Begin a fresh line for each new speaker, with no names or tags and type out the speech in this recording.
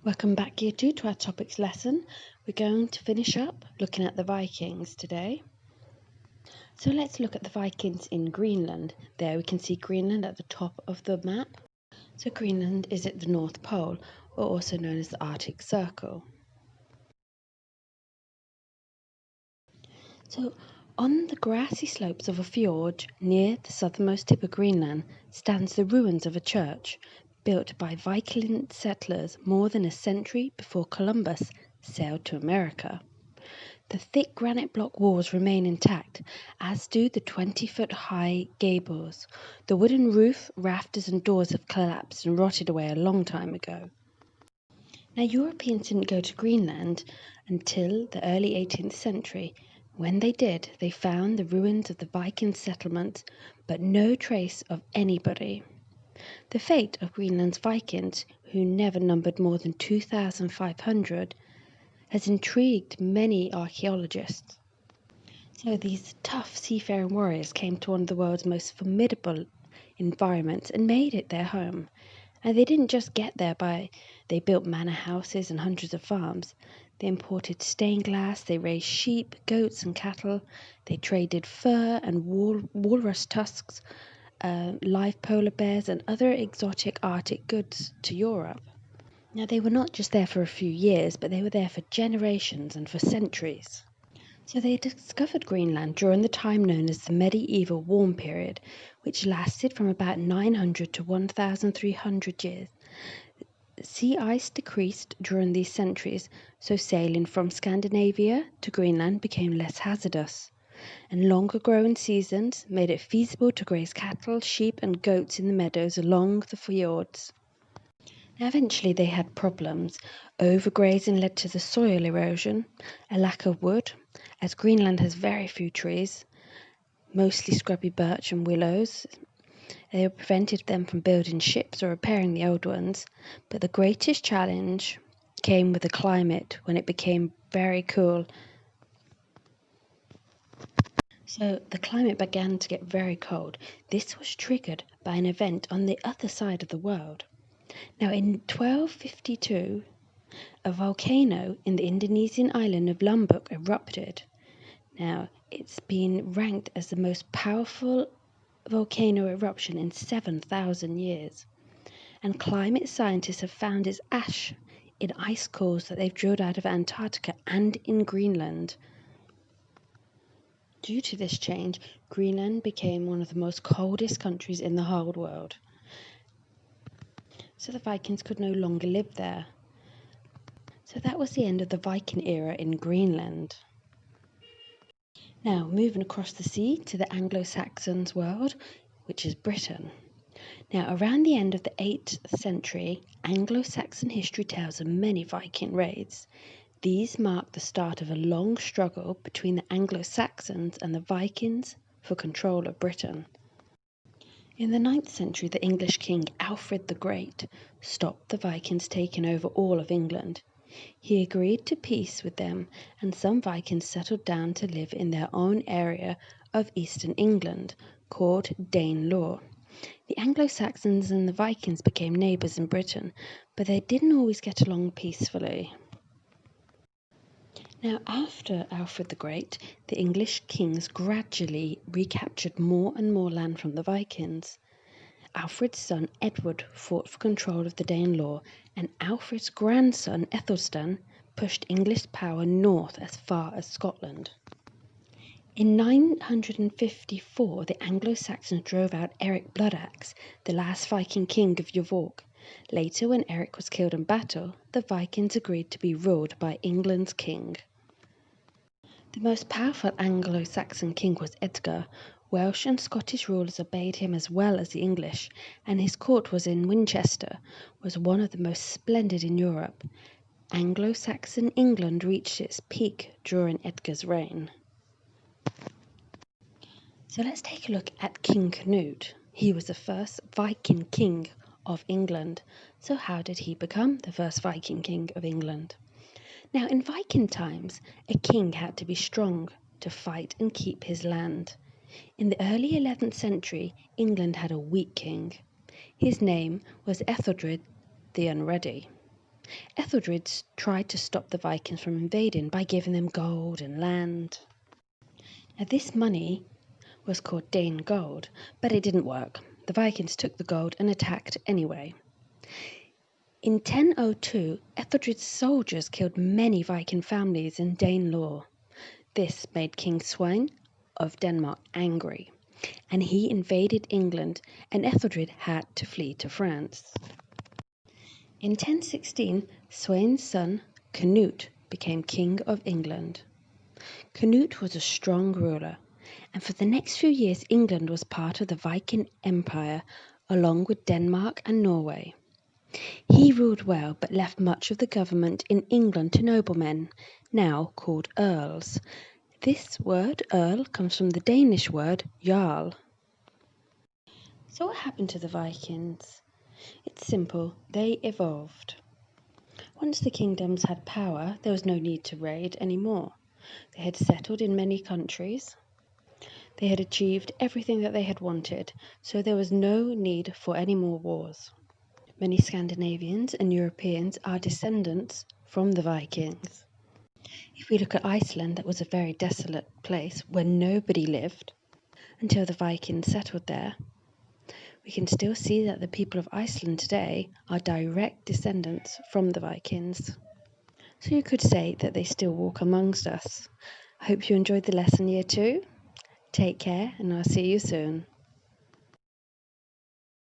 Welcome back, Year 2, to our topics lesson. We're going to finish up looking at the Vikings today. So let's look at the Vikings in Greenland. There we can see Greenland at the top of the map. So Greenland is at the North Pole, or also known as the Arctic Circle. So on the grassy slopes of a fjord near the southernmost tip of Greenland stands the ruins of a church built by Viking settlers more than a century before Columbus sailed to America. The thick granite block walls remain intact, as do the 20-foot-high gables. The wooden roof, rafters and doors have collapsed and rotted away a long time ago. Now, Europeans didn't go to Greenland until the early 18th century. When they did, they found the ruins of the Viking settlement, but no trace of anybody. The fate of Greenland's Vikings, who never numbered more than 2,500, has intrigued many archaeologists. So these tough seafaring warriors came to one of the world's most formidable environments and made it their home. And they didn't just get there they built manor houses and hundreds of farms. They imported stained glass, they raised sheep, goats and cattle, they traded fur and walrus tusks, live polar bears and other exotic Arctic goods to Europe. Now, they were not just there for a few years, but they were there for generations and for centuries. So they discovered Greenland during the time known as the medieval warm period, which lasted from about 900 to 1,300 years. Sea ice decreased during these centuries, so sailing from Scandinavia to Greenland became less hazardous, and longer growing seasons made it feasible to graze cattle, sheep and goats in the meadows along the fjords. Now, eventually they had problems. Overgrazing led to the soil erosion, a lack of wood, as Greenland has very few trees, mostly scrubby birch and willows. They prevented them from building ships or repairing the old ones. But the greatest challenge came with the climate when it became very cool. So the climate began to get very cold. This was triggered by an event on the other side of the world. Now, in 1252, a volcano in the Indonesian island of Lombok erupted. Now, it's been ranked as the most powerful volcano eruption in 7,000 years. And climate scientists have found its ash in ice cores that they've drilled out of Antarctica and in Greenland. Due to this change, Greenland became one of the most coldest countries in the whole world. So the Vikings could no longer live there. So that was the end of the Viking era in Greenland. Now, moving across the sea to the Anglo-Saxons world, which is Britain. Now, around the end of the 8th century, Anglo-Saxon history tells of many Viking raids. These mark the start of a long struggle between the Anglo-Saxons and the Vikings for control of Britain. In the 9th century, the English king Alfred the Great stopped the Vikings taking over all of England. He agreed to peace with them, and some Vikings settled down to live in their own area of eastern England, called Danelaw. The Anglo-Saxons and the Vikings became neighbours in Britain, but they didn't always get along peacefully. Now, after Alfred the Great, the English kings gradually recaptured more and more land from the Vikings. Alfred's son Edward fought for control of the Danelaw, and Alfred's grandson Ethelstan pushed English power north as far as Scotland. In 954, the Anglo-Saxons drove out Eric Bloodaxe, the last Viking king of York. Later, when Eric was killed in battle, the Vikings agreed to be ruled by England's king. The most powerful Anglo-Saxon king was Edgar. Welsh and Scottish rulers obeyed him as well as the English, and his court was in Winchester, was one of the most splendid in Europe. Anglo-Saxon England reached its peak during Edgar's reign. So let's take a look at King Canute. He was the first Viking king of England. So how did he become the first Viking king of England? Now, in Viking times, a king had to be strong to fight and keep his land. In the early 11th century, England had a weak king. His name was Ethelred the Unready. Ethelred tried to stop the Vikings from invading by giving them gold and land. Now, this money was called Dane gold, but it didn't work. The Vikings took the gold and attacked anyway. In 1002, Ethelred's soldiers killed many Viking families in Danelaw. This made King Svein of Denmark angry, and he invaded England, and Ethelred had to flee to France. In 1016, Svein's son Canute became King of England. Canute was a strong ruler, and for the next few years England was part of the Viking Empire along with Denmark and Norway. He ruled well but left much of the government in England to noblemen, now called earls. This word earl comes from the Danish word jarl. So what happened to the Vikings? It's simple, they evolved. Once the kingdoms had power, there was no need to raid anymore. They had settled in many countries. They had achieved everything that they had wanted, so there was no need for any more wars. Many Scandinavians and Europeans are descendants from the Vikings. If we look at Iceland, that was a very desolate place where nobody lived until the Vikings settled there. We can still see that the people of Iceland today are direct descendants from the Vikings. So you could say that they still walk amongst us. I hope you enjoyed the lesson, Year 2. Take care, and I'll see you soon.